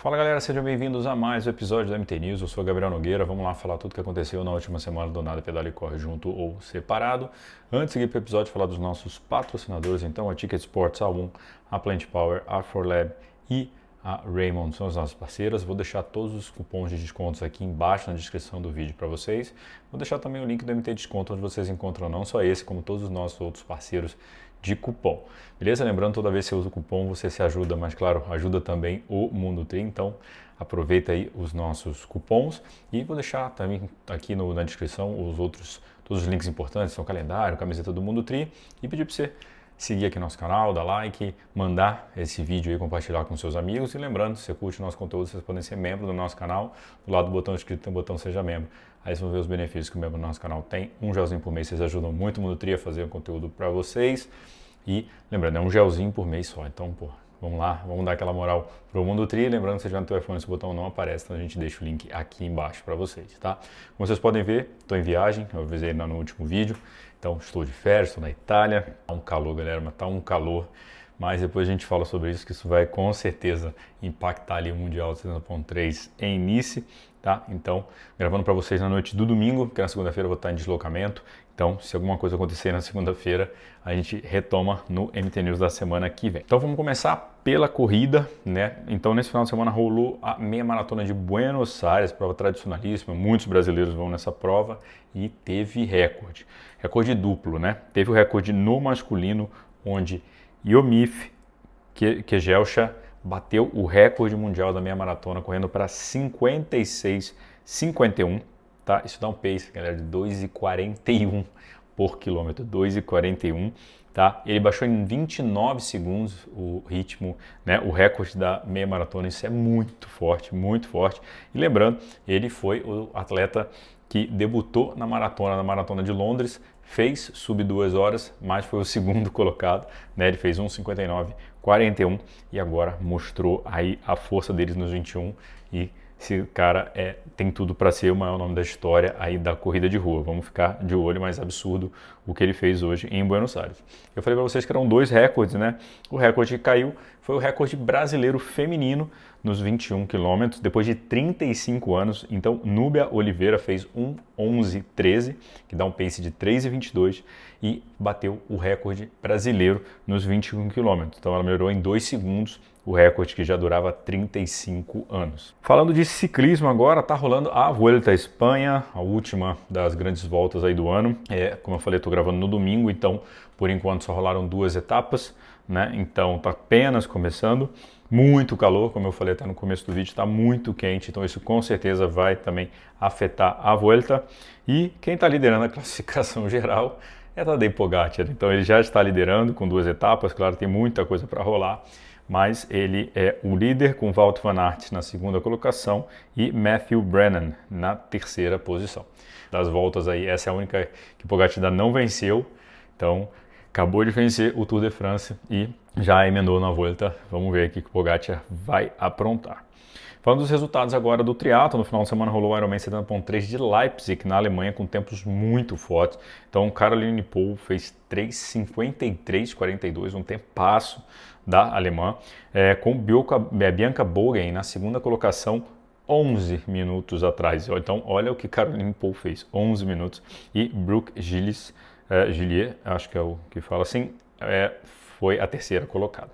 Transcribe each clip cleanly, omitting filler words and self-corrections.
Fala galera, sejam bem-vindos a mais um episódio do MT News. Eu sou o Gabriel Nogueira. Vamos lá falar tudo o que aconteceu na última semana do Nada Pedala e Corre junto ou separado. Antes de seguir para o episódio, falar dos nossos patrocinadores, então a Ticket Sports, a A1, a Plant Power, a ForLab e a Raymond são as nossas parceiras. Vou deixar todos os cupons de descontos aqui embaixo na descrição do vídeo para vocês. Vou deixar também o link do MT Desconto, onde vocês encontram não só esse, como todos os nossos outros parceiros de cupom. Beleza? Lembrando, toda vez que você usa o cupom, você se ajuda, mas claro, ajuda também o Mundo Tri. Então, aproveita aí os nossos cupons e vou deixar também aqui na descrição todos os links importantes, são calendário, camiseta do Mundo Tri, e pedir para você seguir aqui nosso canal, dar like, mandar esse vídeo aí, compartilhar com seus amigos. E lembrando, se você curte o nosso conteúdo, vocês podem ser membro do nosso canal. Do lado do botão inscrito tem o botão Seja Membro. Aí vocês vão ver os benefícios que o membro do nosso canal tem. Um gelzinho por mês, vocês ajudam muito o Mundo Tri a fazer o conteúdo para vocês. E lembrando, é um gelzinho por mês só. Então, pô, vamos lá, vamos dar aquela moral pro Mundo Tri. Lembrando, se você tiver no telefone, esse botão não aparece, então a gente deixa o link aqui embaixo para vocês, tá? Como vocês podem ver, estou em viagem, eu avisei no último vídeo. Então, estou de férias, estou na Itália. Tá um calor, galera, mas tá um calor. Mas depois a gente fala sobre isso, que isso vai com certeza impactar ali o Mundial de 70.3 em Nice, tá? Então, gravando para vocês na noite do domingo, porque na segunda-feira eu vou estar em deslocamento. Então, se alguma coisa acontecer na segunda-feira, a gente retoma no MT News da semana que vem. Então, vamos começar pela corrida, né? Então, nesse final de semana rolou a meia maratona de Buenos Aires, prova tradicionalíssima. Muitos brasileiros vão nessa prova e teve recorde duplo, né? Teve o recorde no masculino, onde Yomif Kejelcha bateu o recorde mundial da meia maratona, correndo para 56,51. Tá? Isso dá um pace, galera, de 2,41 por quilômetro, 2,41. Tá? Ele baixou em 29 segundos o ritmo, né? O recorde da meia maratona. Isso é muito forte, muito forte. E lembrando, ele foi o atleta que debutou na maratona de Londres, fez sub 2 horas, mas foi o segundo colocado, né? Ele fez 1:59:41 e agora mostrou aí a força deles nos 21 e esse cara tem tudo para ser o maior nome da história aí da corrida de rua. Vamos ficar de olho, mas absurdo o que ele fez hoje em Buenos Aires. Eu falei para vocês que eram dois recordes, né? O recorde que caiu foi o recorde brasileiro feminino nos 21 quilômetros, depois de 35 anos. Então, Núbia Oliveira fez 1:11:13, que dá um pace de 3:22 e bateu o recorde brasileiro nos 21 quilômetros. Então, ela melhorou em 2 segundos o recorde que já durava 35 anos. Falando de ciclismo agora, tá rolando a Vuelta à Espanha, a última das grandes voltas aí do ano. Como eu falei, estou gravando no domingo, então por enquanto só rolaram 2 etapas, né? Então tá apenas começando. Muito calor, como eu falei até no começo do vídeo, está muito quente, então isso com certeza vai também afetar a Vuelta. E quem está liderando a classificação geral é Tadej Pogačar. Então ele já está liderando com 2 etapas, claro, tem muita coisa para rolar, mas ele é o líder com Wout van Aert na segunda colocação e Matthew Brennan na terceira posição. Das voltas aí, essa é a única que Pogačar ainda não venceu, então acabou de vencer o Tour de France e já emendou na Volta. Vamos ver aqui que o Pogačar vai aprontar. Falando dos resultados agora do triatlo, no final de semana rolou o Ironman 70.3 de Leipzig, na Alemanha, com tempos muito fortes. Então, Caroline Pohl fez 3:53:42, um tempasso da alemã, com Bianca Bogen na segunda colocação, 11 minutos atrás. Então, olha o que Caroline Pohl fez, 11 minutos. E Brooke Gillies, acho que é o que fala assim, foi a terceira colocada.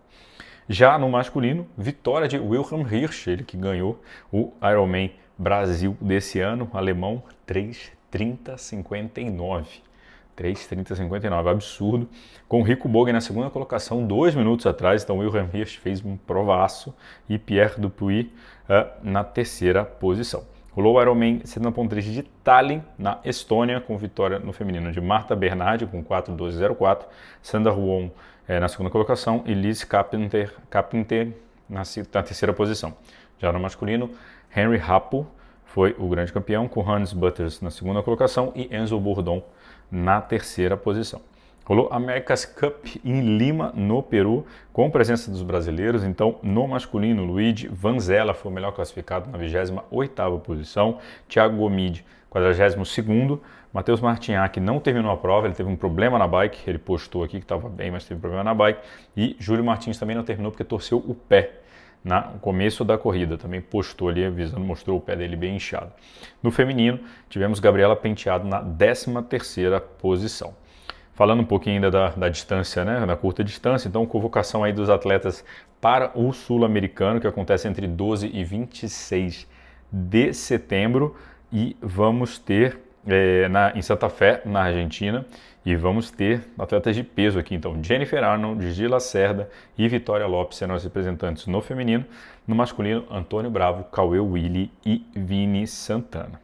Já no masculino, vitória de Wilhelm Hirsch, ele que ganhou o Ironman Brasil desse ano, alemão, 3:30:59. 3:30:59, absurdo. Com Rico Bogen na segunda colocação, 2 minutos atrás, então Wilhelm Hirsch fez um provaço e Pierre Dupuis na terceira posição. Rolou o Ironman 70.3 de Tallinn, na Estônia, com vitória no feminino de Marta Bernardi, com 4:12:04, Sandra Huon na segunda colocação e Liz Carpenter na terceira posição. Já no masculino, Henry Rappo foi o grande campeão, com Hans Butters na segunda colocação e Enzo Bourdon na terceira posição. Rolou a America's Cup em Lima, no Peru, com presença dos brasileiros. Então, no masculino, Luigi Vanzella foi o melhor classificado na 28ª posição, Thiago Gomide, 42º, Matheus Martignac não terminou a prova, ele teve um problema na bike, ele postou aqui que estava bem, mas teve problema na bike, e Júlio Martins também não terminou porque torceu o pé no começo da corrida, também postou ali avisando, mostrou o pé dele bem inchado. No feminino, tivemos Gabriela Penteado na 13ª posição. Falando um pouquinho ainda da distância, né, da curta distância, então convocação aí dos atletas para o Sul-Americano, que acontece entre 12 e 26 de setembro, e vamos ter em Santa Fé, na Argentina, e vamos ter atletas de peso aqui, então Jennifer Arnold, Gigi Lacerda e Vitória Lopes serão os representantes no feminino. No masculino, Antônio Bravo, Cauê Willy e Vini Santana.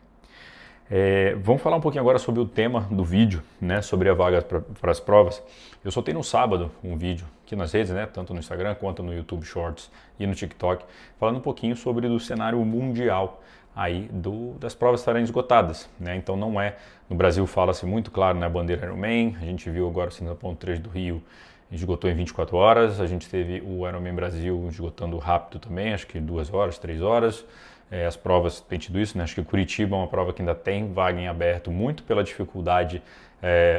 Vamos falar um pouquinho agora sobre o tema do vídeo, né, sobre a vaga para as provas. Eu soltei no sábado um vídeo aqui nas redes, né, tanto no Instagram quanto no YouTube Shorts e no TikTok, falando um pouquinho sobre o cenário mundial aí das provas estarem esgotadas, né? Então não é, no Brasil fala-se muito claro na bandeira Ironman, a gente viu agora o 50.3 do Rio, esgotou em 24 horas, a gente teve o Ironman Brasil esgotando rápido também, acho que 2 horas, 3 horas. As provas têm tido isso, né? Acho que Curitiba é uma prova que ainda tem vaga em aberto, muito pela dificuldade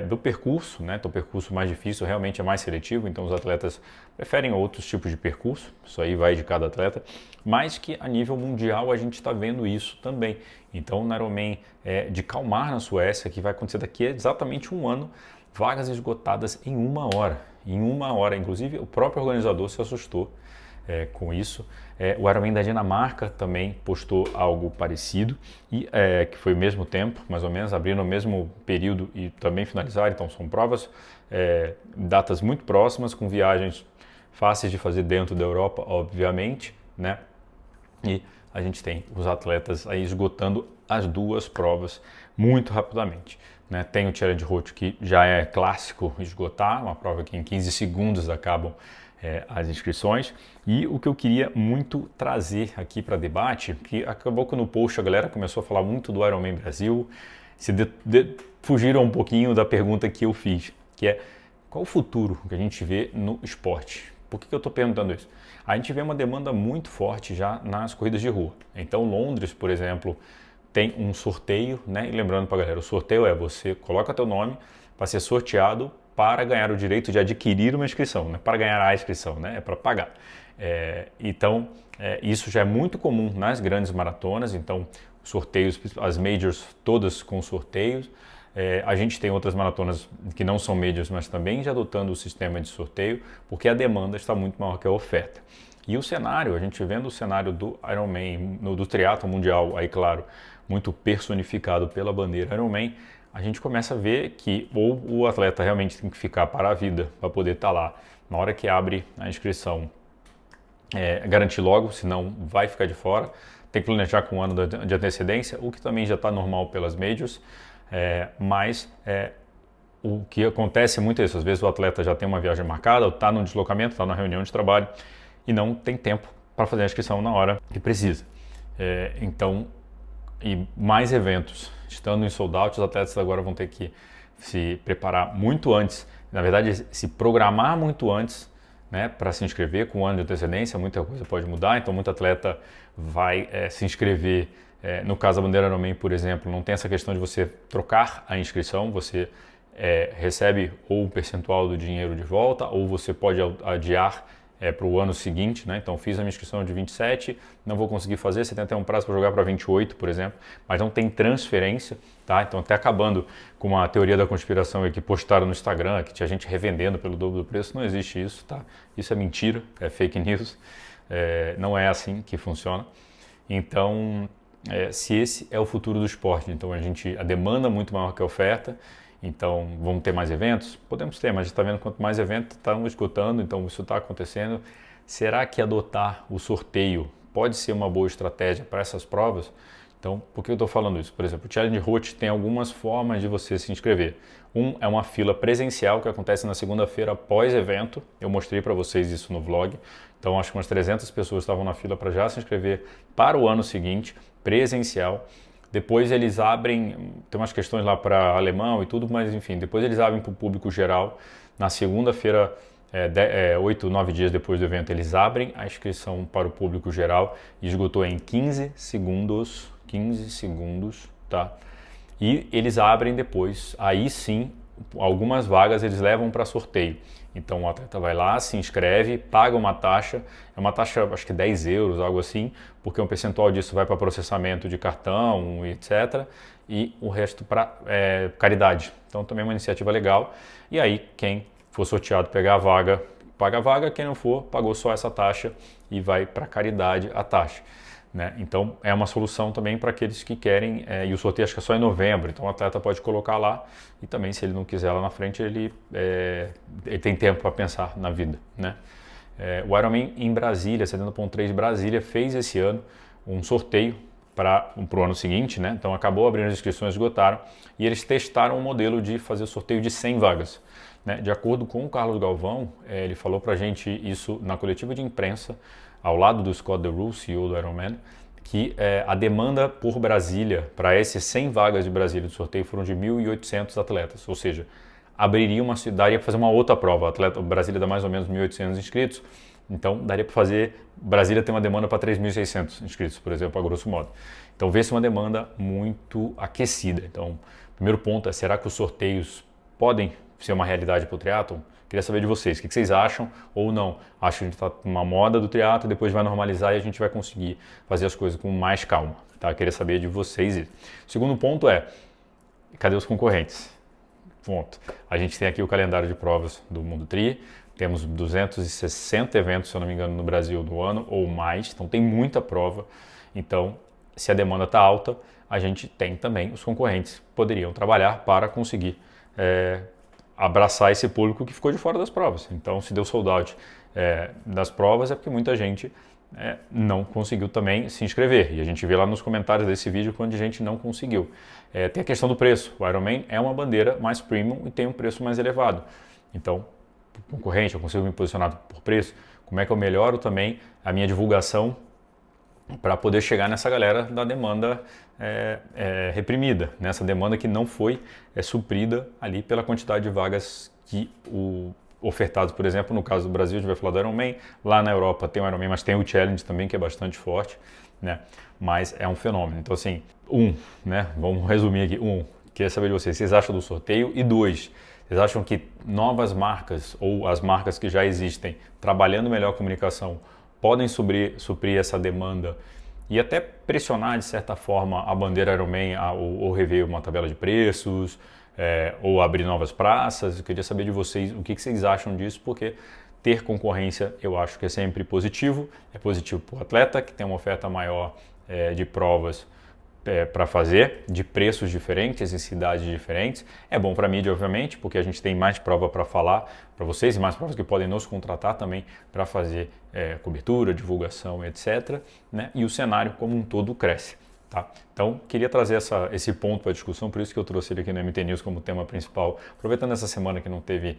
do percurso, né? Então o percurso mais difícil realmente é mais seletivo, então os atletas preferem outros tipos de percurso, isso aí vai de cada atleta, mas que a nível mundial a gente está vendo isso também. Então no Ironman de Kalmar, na Suécia, que vai acontecer daqui a exatamente um ano, vagas esgotadas em 1 hora. Em 1 hora, inclusive o próprio organizador se assustou com isso. O Ironman da Dinamarca também postou algo parecido, e que foi o mesmo tempo, mais ou menos, abrindo no mesmo período e também finalizaram. Então são provas, datas muito próximas, com viagens fáceis de fazer dentro da Europa, obviamente, né? E a gente tem os atletas aí esgotando as 2 provas muito rapidamente, né? Tem o Challenge Roth, que já é clássico esgotar, uma prova que em 15 segundos acabam as inscrições. E o que eu queria muito trazer aqui para debate, que acabou que no post a galera começou a falar muito do Ironman Brasil, fugiram um pouquinho da pergunta que eu fiz, que é qual o futuro que a gente vê no esporte? Por que eu estou perguntando isso? A gente vê uma demanda muito forte já nas corridas de rua. Então Londres, por exemplo, tem um sorteio, né? E lembrando para a galera, o sorteio você coloca teu nome para ser sorteado para ganhar o direito de adquirir uma inscrição, né? Para ganhar a inscrição, né? É para pagar. Então, isso já é muito comum nas grandes maratonas, então sorteios, as majors todas com sorteios. A gente tem outras maratonas que não são majors, mas também já adotando o sistema de sorteio, porque a demanda está muito maior que a oferta. E o cenário, a gente vendo o cenário do Ironman, do triatlo mundial, aí claro, muito personificado pela bandeira Ironman, a gente começa a ver que ou o atleta realmente tem que ficar para a vida para poder estar lá na hora que abre a inscrição, garantir logo, senão vai ficar de fora, tem que planejar com 1 ano de antecedência, o que também já está normal pelas majors, mas o que acontece muito é isso, às vezes o atleta já tem uma viagem marcada, está num deslocamento, está numa reunião de trabalho e não tem tempo para fazer a inscrição na hora que precisa. Então, e mais eventos, estando em sold out, os atletas agora vão ter que se preparar muito antes, na verdade se programar muito antes, né, para se inscrever com 1 ano de antecedência. Muita coisa pode mudar, então muito atleta vai se inscrever, no caso da bandeira Ironman, por exemplo, não tem essa questão de você trocar a inscrição, você recebe ou um percentual do dinheiro de volta, ou você pode adiar para o ano seguinte, né? Então fiz a minha inscrição de 27, não vou conseguir fazer, você tem até um prazo para jogar para 28, por exemplo, mas não tem transferência, tá? Então até acabando com uma teoria da conspiração que postaram no Instagram, que tinha gente revendendo pelo dobro do preço, não existe isso, tá? Isso é mentira, é fake news, não é assim que funciona. Então, se esse é o futuro do esporte, então a demanda é muito maior que a oferta. Então, vamos ter mais eventos? Podemos ter, mas está vendo quanto mais eventos estão escutando, então isso está acontecendo. Será que adotar o sorteio pode ser uma boa estratégia para essas provas? Então, por que eu estou falando isso? Por exemplo, o Challenge Roth tem algumas formas de você se inscrever. É uma fila presencial que acontece na segunda-feira após evento. Eu mostrei para vocês isso no vlog. Então, acho que umas 300 pessoas estavam na fila para já se inscrever para o ano seguinte, presencial. Depois eles abrem, tem umas questões lá para alemão e tudo, mas enfim, depois eles abrem para o público geral. Na segunda-feira, 8, 9 dias depois do evento, eles abrem a inscrição para o público geral e esgotou em 15 segundos, tá? E eles abrem depois, aí sim, algumas vagas eles levam para sorteio. Então o atleta vai lá, se inscreve, paga uma taxa, é uma taxa acho que 10 euros, algo assim, porque um percentual disso vai para processamento de cartão, etc. E o resto para caridade. Então também é uma iniciativa legal. E aí quem for sorteado pegar a vaga, paga a vaga, quem não for, pagou só essa taxa e vai para caridade a taxa. Né? Então é uma solução também para aqueles que querem, e o sorteio acho que é só em novembro, então o atleta pode colocar lá e também se ele não quiser lá na frente, ele tem tempo para pensar na vida. Né? O Ironman em Brasília, 70.3 Brasília, fez esse ano um sorteio para o ano seguinte, né? Então acabou abrindo as inscrições, esgotaram, e eles testaram um modelo de fazer o sorteio de 100 vagas. Né? De acordo com o Carlos Galvão, ele falou para a gente isso na coletiva de imprensa, ao lado do Scott DeRue, CEO do Ironman, que a demanda por Brasília, para essas 100 vagas de Brasília do sorteio, foram de 1.800 atletas, ou seja, abriria uma cidade para fazer uma outra prova. Brasília dá mais ou menos 1.800 inscritos, então daria para fazer. Brasília tem uma demanda para 3.600 inscritos, por exemplo, a grosso modo. Então vê-se uma demanda muito aquecida. Então, o primeiro ponto é: será que os sorteios podem ser uma realidade para o triatlon? Queria saber de vocês, o que vocês acham ou não? Acho que a gente está numa moda do triatlo, depois vai normalizar e a gente vai conseguir fazer as coisas com mais calma. Tá? Queria saber de vocês isso. Segundo ponto é: cadê os concorrentes? Ponto. A gente tem aqui o calendário de provas do Mundo Tri, temos 260 eventos, se eu não me engano, no Brasil no ano ou mais, então tem muita prova. Então, se a demanda está alta, a gente tem também os concorrentes que poderiam trabalhar para conseguir abraçar esse público que ficou de fora das provas. Então, se deu sold out das provas, é porque muita gente não conseguiu também se inscrever. E a gente vê lá nos comentários desse vídeo quando a gente não conseguiu. Tem a questão do preço. O Ironman é uma bandeira mais premium e tem um preço mais elevado. Então, concorrente, eu consigo me posicionar por preço. Como é que eu melhoro também a minha divulgação para poder chegar nessa galera da demanda reprimida, nessa demanda que não foi suprida ali pela quantidade de vagas que ofertados, por exemplo, no caso do Brasil, a gente vai falar do Ironman, lá na Europa tem o Ironman, mas tem o Challenge também, que é bastante forte, né? Mas é um fenômeno. Então, assim, né? Vamos resumir aqui. Queria saber de vocês acham do sorteio? E 2, vocês acham que novas marcas ou as marcas que já existem, trabalhando melhor a comunicação, podem suprir essa demanda e até pressionar, de certa forma, a bandeira Ironman ou rever uma tabela de preços, ou abrir novas praças? Eu queria saber de vocês o que vocês acham disso, porque ter concorrência eu acho que é sempre positivo. É positivo para o atleta, que tem uma oferta maior de provas para fazer, de preços diferentes, em cidades diferentes. É bom para a mídia, obviamente, porque a gente tem mais prova para falar para vocês e mais provas que podem nos contratar também para fazer cobertura, divulgação, etc. Né? E o cenário como um todo cresce. Tá? Então, queria trazer esse ponto para a discussão, por isso que eu trouxe ele aqui no MT News como tema principal. Aproveitando essa semana que não teve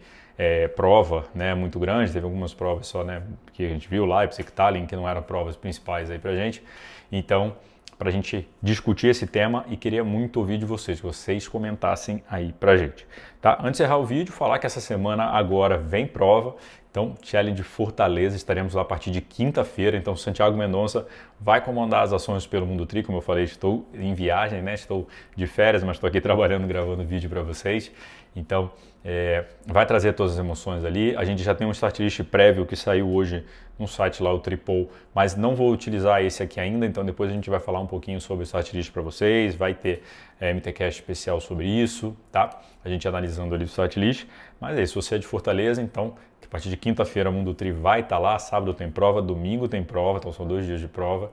prova, né, muito grande, teve algumas provas só, né, que a gente viu, Leipzig, Tallinn, que não eram provas principais aí para a gente. Então, para a gente discutir esse tema, e queria muito ouvir de vocês, que vocês comentassem aí para a gente. Tá? Antes de encerrar o vídeo, falar que essa semana agora vem prova. Então, Challenge Fortaleza, estaremos lá a partir de quinta-feira. Então, Santiago Mendonça vai comandar as ações pelo Mundo Tri. Como eu falei, estou em viagem, né? Estou de férias, mas estou aqui trabalhando, gravando vídeo para vocês. Então, vai trazer todas as emoções ali. A gente já tem um start list prévio que saiu hoje no site lá, o Tripol, mas não vou utilizar esse aqui ainda. Então, depois a gente vai falar um pouquinho sobre o start list para vocês. Vai ter MTCast especial sobre isso, tá? A gente analisando ali o start list. Mas é isso, se você é de Fortaleza, então, a partir de quinta-feira, Mundo Tri vai estar lá, sábado tem prova, domingo tem prova, então são 2 dias de prova.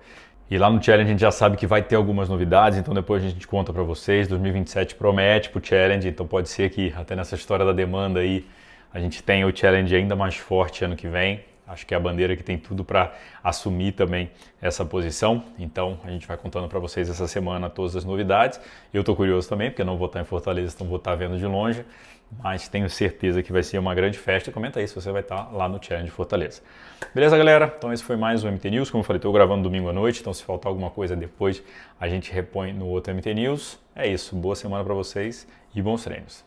E lá no Challenge a gente já sabe que vai ter algumas novidades, então depois a gente conta para vocês. 2027 promete pro Challenge, então pode ser que até nessa história da demanda aí a gente tenha o Challenge ainda mais forte ano que vem. Acho que é a bandeira que tem tudo para assumir também essa posição. Então a gente vai contando para vocês essa semana todas as novidades. Eu estou curioso também, porque eu não vou estar em Fortaleza, então vou estar vendo de longe. Mas tenho certeza que vai ser uma grande festa. Comenta aí se você vai estar lá no Challenge Fortaleza. Beleza, galera? Então esse foi mais o MT News. Como eu falei, estou gravando domingo à noite, então se faltar alguma coisa depois, a gente repõe no outro MT News. É isso. Boa semana para vocês e bons treinos.